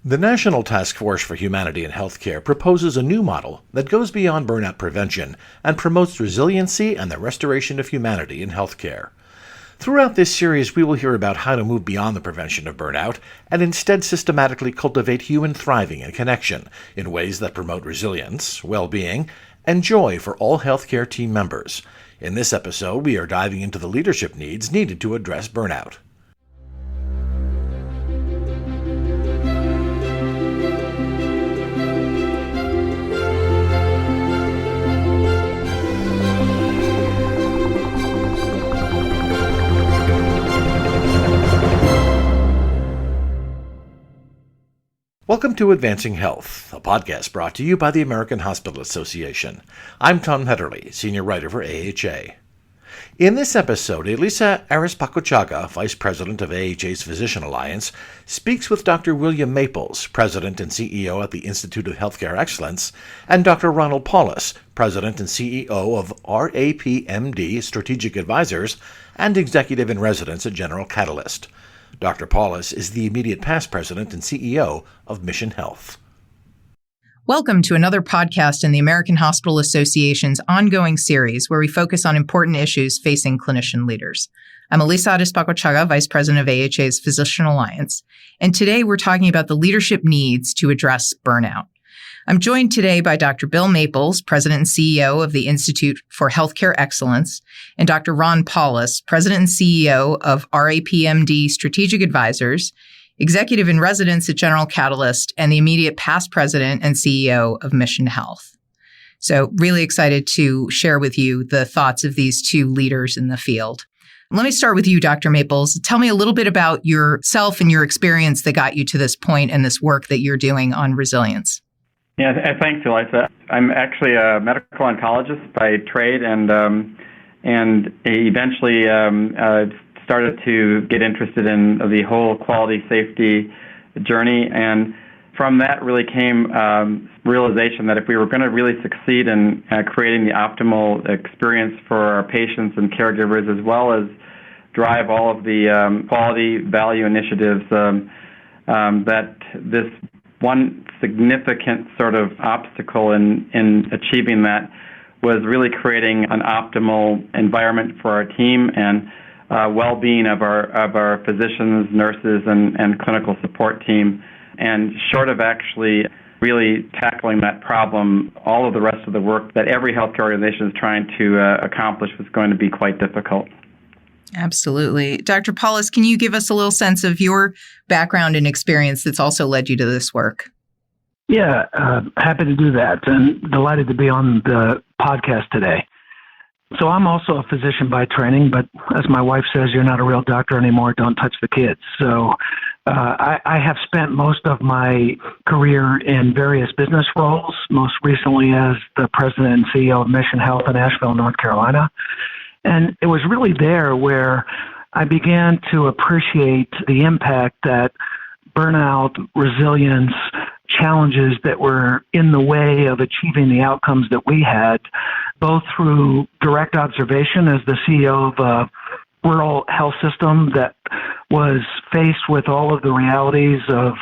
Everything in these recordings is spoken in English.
The National Task Force for Humanity in Healthcare proposes a new model that goes beyond burnout prevention and promotes resiliency and the restoration of humanity in healthcare. Throughout this series, we will hear about how to move beyond the prevention of burnout and instead systematically cultivate human thriving and connection in ways that promote resilience, well-being, and joy for all healthcare team members. In this episode, we are diving into the leadership needs needed to address burnout. Welcome to Advancing Health, a podcast brought to you by the American Hospital Association. I'm Tom Hetterly, Senior Writer for AHA. In this episode, Elisa Arespacochaga, Vice President of AHA's Physician Alliance, speaks with Dr. William Maples, President and CEO at the Institute of Healthcare Excellence, and Dr. Ronald Paulus, President and CEO of RAPMD Strategic Advisors and Executive in Residence at General Catalyst. Dr. Paulus is the immediate past president and CEO of Mission Health. Welcome to another podcast in the American Hospital Association's ongoing series where we focus on important issues facing clinician leaders. I'm Elisa Arespacochaga, Vice President of AHA's Physician Alliance, and today we're talking about the leadership needs to address burnout. I'm joined today by Dr. Bill Maples, President and CEO of the Institute for Healthcare Excellence, and Dr. Ron Paulus, President and CEO of RAPMD Strategic Advisors, Executive in Residence at General Catalyst, and the immediate past President and CEO of Mission Health. So really excited to share with you the thoughts of these two leaders in the field. Let me start with you, Dr. Maples. Tell me a little bit about yourself and your experience that got you to this point and this work that you're doing on resilience. Yeah, thanks, Elisa. I'm actually a medical oncologist by trade, and eventually started to get interested in the whole quality safety journey. And from that really came realization that if we were going to really succeed in creating the optimal experience for our patients and caregivers, as well as drive all of the quality value initiatives, that this one significant sort of obstacle in achieving that was really creating an optimal environment for our team and well-being of our physicians, nurses, and clinical support team. And short of actually really tackling that problem, all of the rest of the work that every healthcare organization is trying to accomplish was going to be quite difficult. Absolutely. Dr. Paulus, can you give us a little sense of your background and experience that's also led you to this work? Yeah, happy to do that, and delighted to be on the podcast today. So I'm also a physician by training, but as my wife says, you're not a real doctor anymore, don't touch the kids. So I have spent most of my career in various business roles, most recently as the president and CEO of Mission Health in Asheville, North Carolina. And it was really there where I began to appreciate the impact that burnout, resilience, challenges that were in the way of achieving the outcomes that we had, both through direct observation as the CEO of a rural health system that was faced with all of the realities of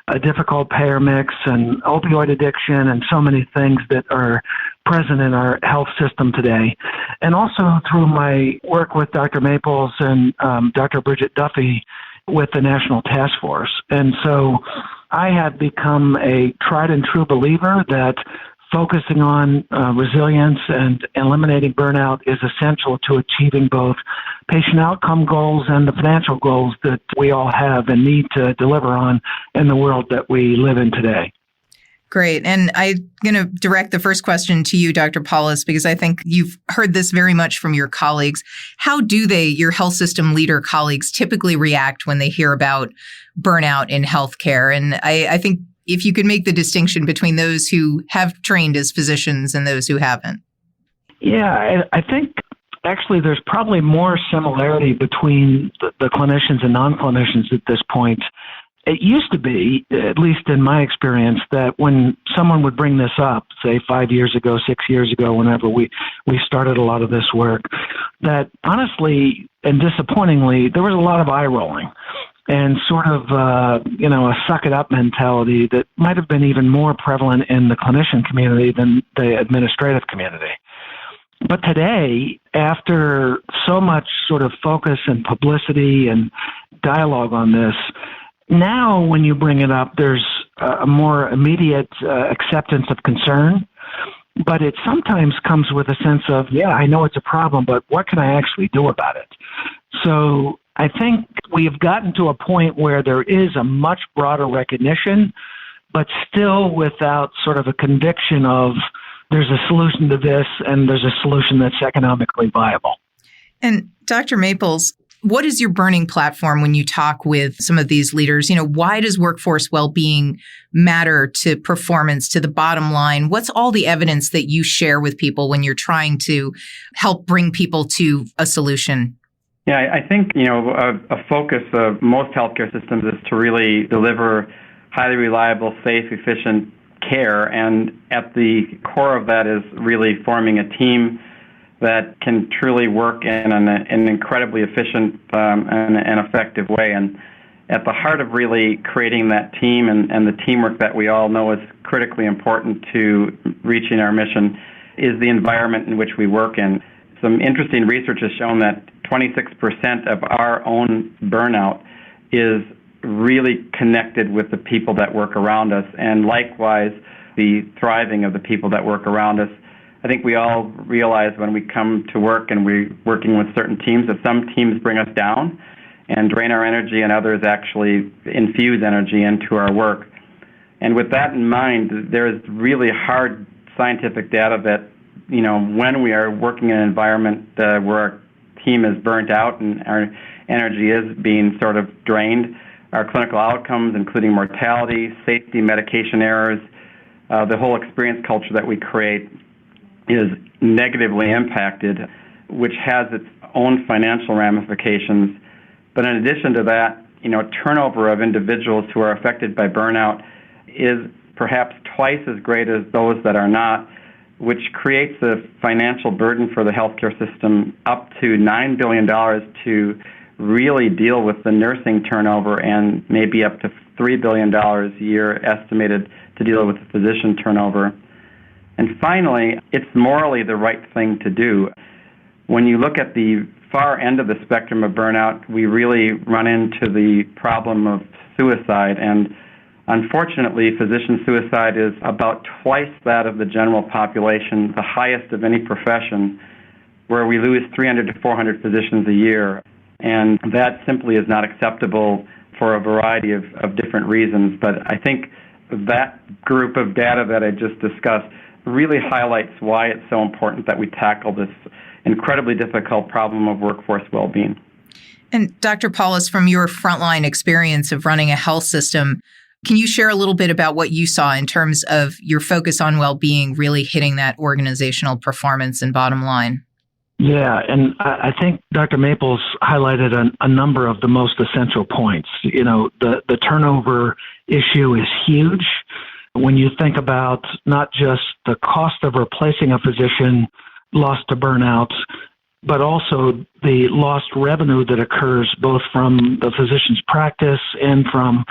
a difficult payer mix and opioid addiction and so many things that are present in our health system today. And also through my work with Dr. Maples and Dr. Bridget Duffy with the National Task Force. And so I have become a tried and true believer that focusing on resilience and eliminating burnout is essential to achieving both patient outcome goals and the financial goals that we all have and need to deliver on in the world that we live in today. Great. And I'm going to direct the first question to you, Dr. Paulus, because I think you've heard this very much from your colleagues. How do your health system leader colleagues, typically react when they hear about burnout in healthcare? And I think if you could make the distinction between those who have trained as physicians and those who haven't. Yeah, I think actually there's probably more similarity between the clinicians and non-clinicians at this point. It used to be, at least in my experience, that when someone would bring this up, say 5 years ago, 6 years ago, whenever we started a lot of this work, that honestly and disappointingly, there was a lot of eye rolling. and sort of, a suck-it-up mentality that might have been even more prevalent in the clinician community than the administrative community. But today, after so much sort of focus and publicity and dialogue on this, now when you bring it up, there's a more immediate acceptance of concern. But it sometimes comes with a sense of, yeah, I know it's a problem, but what can I actually do about it? So I think we've gotten to a point where there is a much broader recognition, but still without sort of a conviction of there's a solution to this and there's a solution that's economically viable. And Dr. Maples, what is your burning platform when you talk with some of these leaders? Why does workforce well-being matter to performance, to the bottom line? What's all the evidence that you share with people when you're trying to help bring people to a solution? Yeah, I think, a focus of most healthcare systems is to really deliver highly reliable, safe, efficient care. And at the core of that is really forming a team that can truly work in an incredibly efficient and effective way. And at the heart of really creating that team and the teamwork that we all know is critically important to reaching our mission is the environment in which we work in. Some interesting research has shown that 26% of our own burnout is really connected with the people that work around us, and likewise, the thriving of the people that work around us. I think we all realize when we come to work and we're working with certain teams that some teams bring us down and drain our energy, and others actually infuse energy into our work. And with that in mind, there's really hard scientific data that, when we are working in an environment where our team is burnt out and our energy is being sort of drained, our clinical outcomes, including mortality, safety, medication errors, the whole experience culture that we create is negatively impacted, which has its own financial ramifications. But in addition to that, turnover of individuals who are affected by burnout is perhaps twice as great as those that are not, which creates a financial burden for the healthcare system up to $9 billion to really deal with the nursing turnover, and maybe up to $3 billion a year estimated to deal with the physician turnover. And finally, it's morally the right thing to do. When you look at the far end of the spectrum of burnout, we really run into the problem of suicide. And unfortunately, physician suicide is about twice that of the general population, the highest of any profession, where we lose 300 to 400 physicians a year. And that simply is not acceptable for a variety of different reasons. But I think that group of data that I just discussed really highlights why it's so important that we tackle this incredibly difficult problem of workforce well-being. And Dr. Paulus, from your frontline experience of running a health system, can you share a little bit about what you saw in terms of your focus on well-being really hitting that organizational performance and bottom line? Yeah, and I think Dr. Maples highlighted a number of the most essential points. The turnover issue is huge. When you think about not just the cost of replacing a physician lost to burnout, but also the lost revenue that occurs both from the physician's practice and from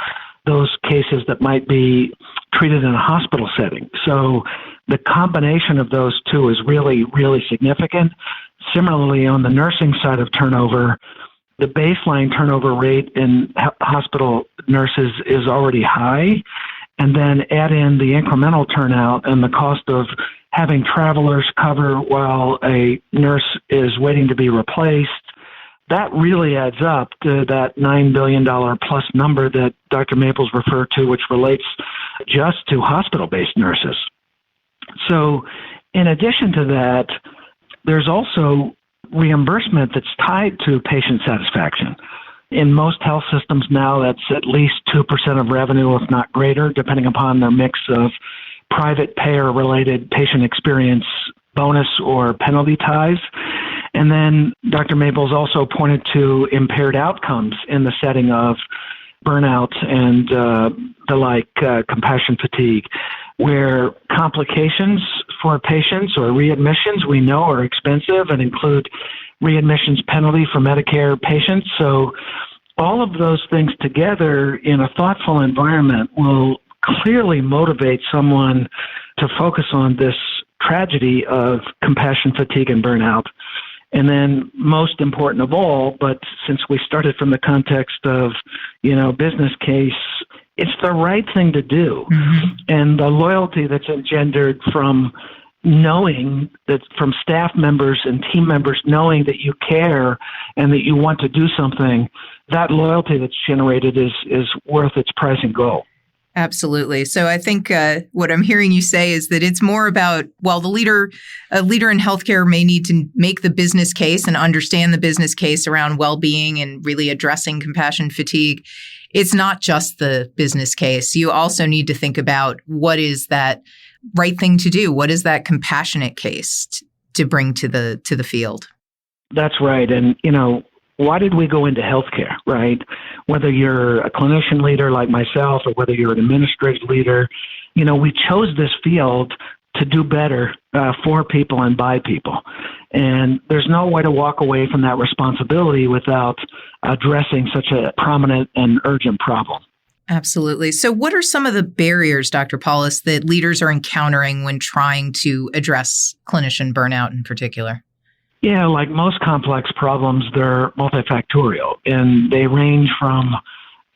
those cases that might be treated in a hospital setting. So the combination of those two is really, really significant. Similarly, on the nursing side of turnover, the baseline turnover rate in hospital nurses is already high. And then add in the incremental turnout and the cost of having travelers cover while a nurse is waiting to be replaced. That really adds up to that $9 billion plus number that Dr. Maples referred to, which relates just to hospital-based nurses. So in addition to that, there's also reimbursement that's tied to patient satisfaction. In most health systems now, that's at least 2% of revenue, if not greater, depending upon their mix of private payer-related patient experience bonus or penalty ties. And then Dr. Maples also pointed to impaired outcomes in the setting of burnout and the like, compassion fatigue, where complications for patients or readmissions we know are expensive and include readmissions penalty for Medicare patients. So all of those things together in a thoughtful environment will clearly motivate someone to focus on this tragedy of compassion fatigue and burnout. And then most important of all, but since we started from the context of, business case, it's the right thing to do. Mm-hmm. And the loyalty that's engendered from knowing that, from staff members and team members knowing that you care and that you want to do something, that loyalty that's generated is worth its price in gold. Absolutely. So I think what I'm hearing you say is that it's more about, a leader in healthcare may need to make the business case and understand the business case around well-being and really addressing compassion fatigue. It's not just the business case. You also need to think about what is that right thing to do? What is that compassionate case to bring to the field? That's right. And, why did we go into healthcare, right? Whether you're a clinician leader like myself or whether you're an administrative leader, we chose this field to do better for people and by people. And there's no way to walk away from that responsibility without addressing such a prominent and urgent problem. Absolutely. So what are some of the barriers, Dr. Paulus, that leaders are encountering when trying to address clinician burnout in particular? Yeah, like most complex problems, they're multifactorial, and they range from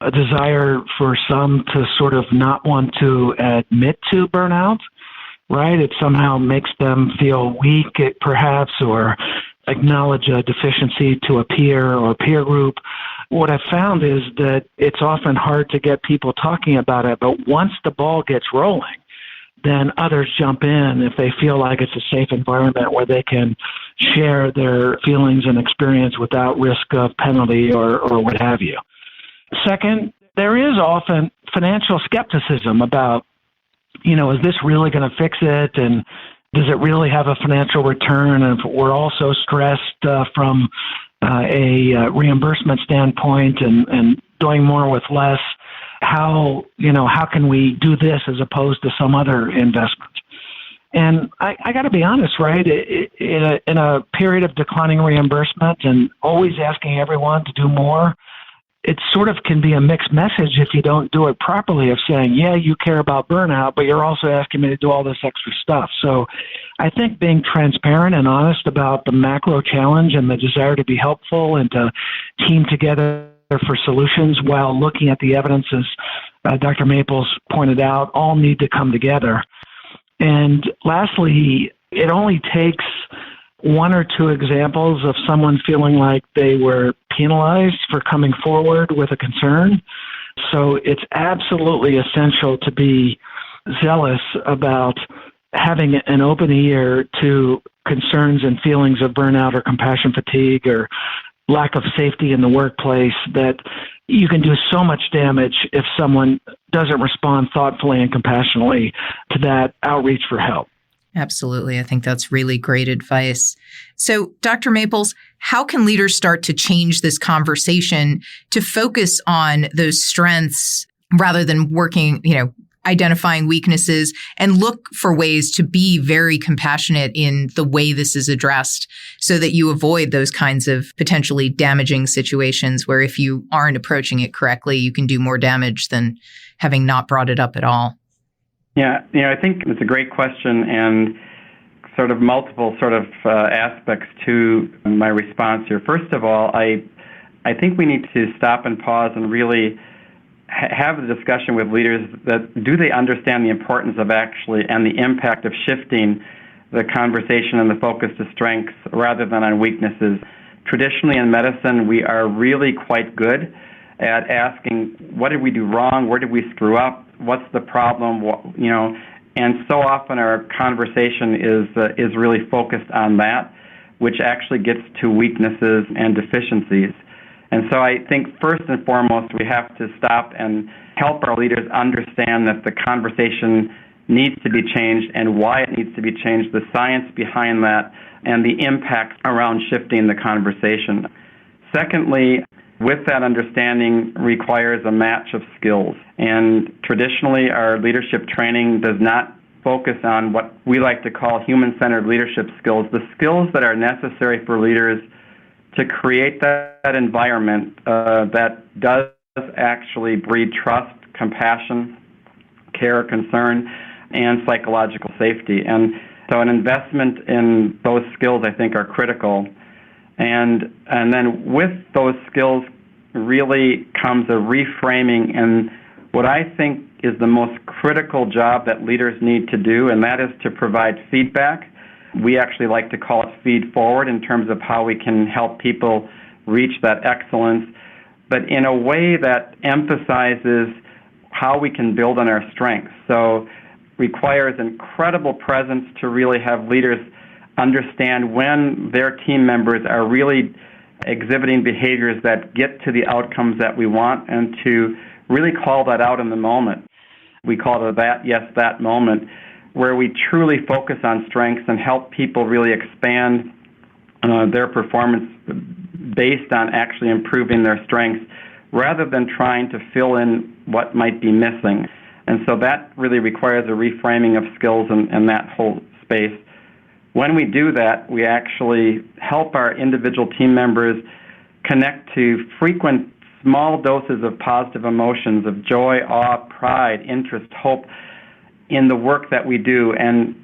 a desire for some to sort of not want to admit to burnout, right? It somehow makes them feel weak, perhaps, or acknowledge a deficiency to a peer or peer group. What I've found is that it's often hard to get people talking about it, but once the ball gets rolling, then others jump in if they feel like it's a safe environment where they can share their feelings and experience without risk of penalty or what have you. Second, there is often financial skepticism about, is this really going to fix it? And does it really have a financial return? And if we're also stressed from a reimbursement standpoint and doing more with less, how can we do this as opposed to some other investment? And I got to be honest, right? In a period of declining reimbursement and always asking everyone to do more, it sort of can be a mixed message if you don't do it properly, of saying, yeah, you care about burnout, but you're also asking me to do all this extra stuff. So I think being transparent and honest about the macro challenge and the desire to be helpful and to team together for solutions while looking at the evidence, as Dr. Maples pointed out, all need to come together. And lastly, it only takes one or two examples of someone feeling like they were penalized for coming forward with a concern. So it's absolutely essential to be zealous about having an open ear to concerns and feelings of burnout or compassion fatigue or lack of safety in the workplace, that you can do so much damage if someone doesn't respond thoughtfully and compassionately to that outreach for help. Absolutely. I think that's really great advice. So, Dr. Maples, how can leaders start to change this conversation to focus on those strengths rather than working, identifying weaknesses, and look for ways to be very compassionate in the way this is addressed so that you avoid those kinds of potentially damaging situations where if you aren't approaching it correctly, you can do more damage than having not brought it up at all? Yeah, I think it's a great question and sort of multiple aspects to my response here. First of all, I think we need to stop and pause and really have the discussion with leaders that do they understand the importance of actually and the impact of shifting the conversation and the focus to strengths rather than on weaknesses. Traditionally in medicine, we are really quite good at asking, what did we do wrong? Where did we screw up? What's the problem? And so often our conversation is really focused on that, which actually gets to weaknesses and deficiencies. And so I think first and foremost, we have to stop and help our leaders understand that the conversation needs to be changed and why it needs to be changed, the science behind that, and the impact around shifting the conversation. Secondly, with that understanding requires a match of skills. And traditionally, our leadership training does not focus on what we like to call human-centered leadership skills, the skills that are necessary for leaders to create that environment that does actually breed trust, compassion, care, concern, and psychological safety. And so an investment in those skills, I think, are critical. And then with those skills really comes a reframing and what I think is the most critical job that leaders need to do, and that is to provide feedback. We actually like to call it feed forward in terms of how we can help people reach that excellence, but in a way that emphasizes how we can build on our strengths. So requires incredible presence to really have leaders understand when their team members are really exhibiting behaviors that get to the outcomes that we want and to really call that out in the moment. We call it that moment, where we truly focus on strengths and help people really expand their performance based on actually improving their strengths rather than trying to fill in what might be missing. And so that really requires a reframing of skills in that whole space. When we do that, we actually help our individual team members connect to frequent small doses of positive emotions of joy, awe, pride, interest, hope in the work that we do. And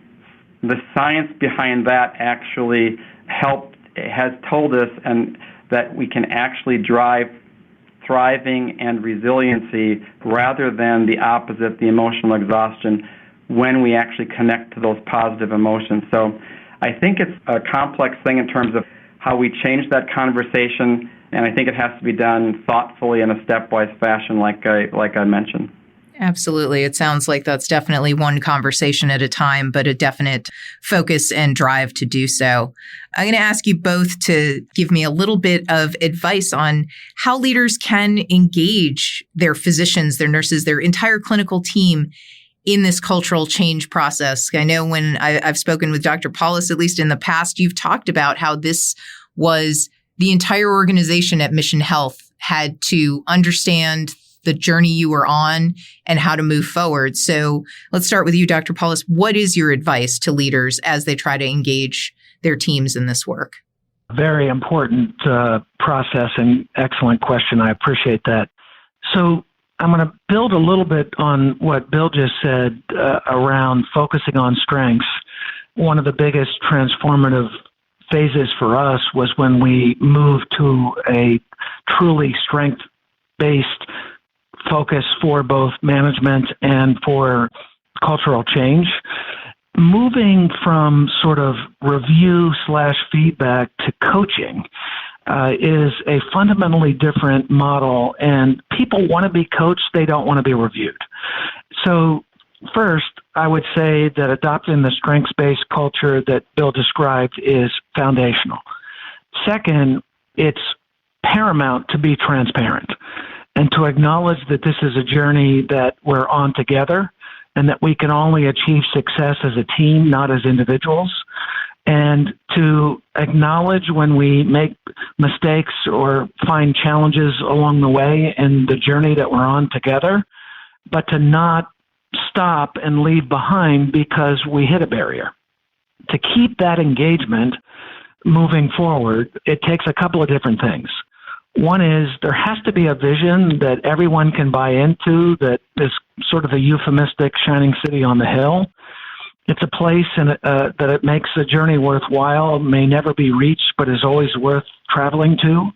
the science behind that actually has told us and that we can actually drive thriving and resiliency rather than the opposite, the emotional exhaustion, when we actually connect to those positive emotions. So I think it's a complex thing in terms of how we change that conversation, and I think it has to be done thoughtfully in a stepwise fashion like I mentioned. Absolutely. It sounds like that's definitely one conversation at a time, but a definite focus and drive to do so. I'm going to ask you both to give me a little bit of advice on how leaders can engage their physicians, their nurses, their entire clinical team in this cultural change process. I know when I've spoken with Dr. Paulus, at least in the past, you've talked about how this was the entire organization at Mission Health had to understand the journey you were on and how to move forward. So let's start with you, Dr. Paulus. What is your advice to leaders as they try to engage their teams in this work? Very important process and excellent question. I appreciate that. So I'm going to build a little bit on what Bill just said around focusing on strengths. One of the biggest transformative phases for us was when we moved to a truly strength-based focus for both management and for cultural change. Moving from sort of review/feedback to coaching is a fundamentally different model, and people want to be coached, they don't want to be reviewed. So first, I would say that adopting the strengths-based culture that Bill described is foundational. Second, it's paramount to be transparent and to acknowledge that this is a journey that we're on together and that we can only achieve success as a team, not as individuals, and to acknowledge when we make mistakes or find challenges along the way in the journey that we're on together, but to not stop and leave behind because we hit a barrier. To keep that engagement moving forward, it takes a couple of different things. One is there has to be a vision that everyone can buy into that is sort of a euphemistic shining city on the hill. It's a place that it makes the journey worthwhile, may never be reached, but is always worth traveling to.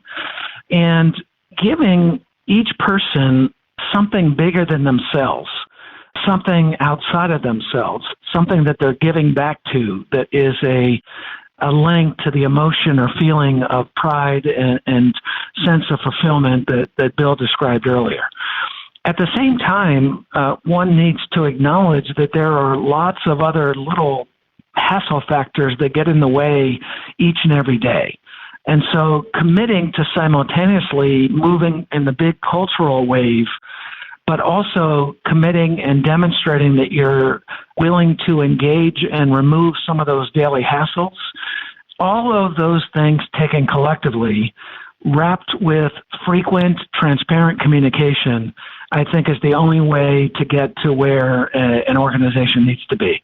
And giving each person something bigger than themselves, something outside of themselves, something that they're giving back to that is a link to the emotion or feeling of pride and sense of fulfillment that Bill described earlier. At the same time, one needs to acknowledge that there are lots of other little hassle factors that get in the way each and every day. And so committing to simultaneously moving in the big cultural wave, but also committing and demonstrating that you're willing to engage and remove some of those daily hassles. All of those things taken collectively, wrapped with frequent, transparent communication, I think is the only way to get to where an organization needs to be.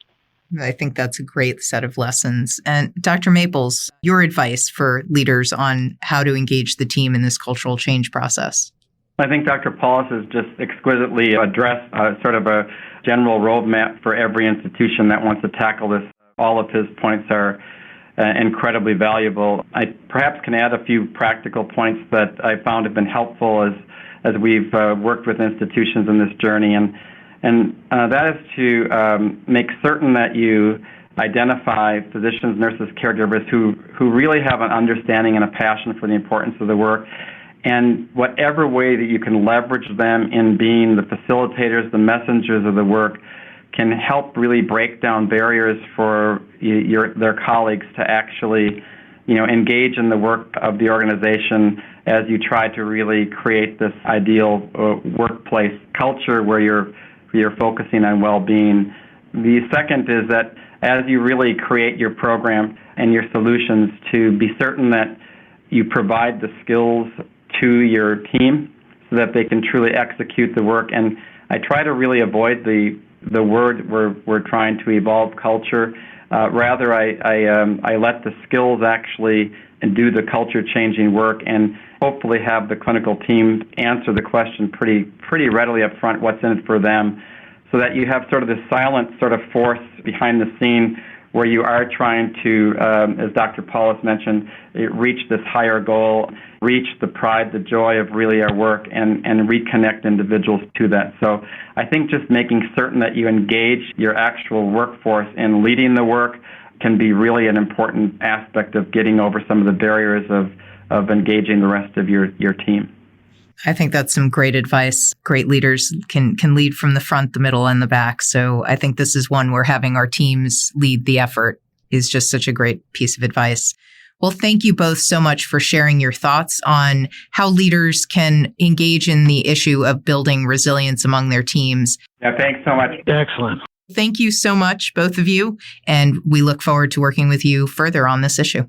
I think that's a great set of lessons. And Dr. Maples, your advice for leaders on how to engage the team in this cultural change process? I think Dr. Paulus has just exquisitely addressed sort of a general roadmap for every institution that wants to tackle this. All of his points are incredibly valuable. I perhaps can add a few practical points that I found have been helpful as we've worked with institutions in this journey, and that is to make certain that you identify physicians, nurses, caregivers who really have an understanding and a passion for the importance of the work, and whatever way that you can leverage them in being the facilitators, the messengers of the work, can help really break down barriers for their colleagues to actually, engage in the work of the organization as you try to really create this ideal workplace culture where you're focusing on well-being. The second is that as you really create your program and your solutions, to be certain that you provide the skills to your team so that they can truly execute the work. And I try to really avoid the word we're trying to evolve culture. Rather, I let the skills actually do the culture-changing work, and hopefully have the clinical team answer the question pretty readily up front, what's in it for them, so that you have sort of this silent sort of force behind the scene where you are trying to, as Dr. Paulus mentioned, reach this higher goal, reach the pride, the joy of really our work, and reconnect individuals to that. So I think just making certain that you engage your actual workforce in leading the work can be really an important aspect of getting over some of the barriers of engaging the rest of your team. I think that's some great advice. Great leaders can lead from the front, the middle, and the back. So I think this is one where having our teams lead the effort is just such a great piece of advice. Well, thank you both so much for sharing your thoughts on how leaders can engage in the issue of building resilience among their teams. Yeah, thanks so much. Excellent. Thank you so much, both of you. And we look forward to working with you further on this issue.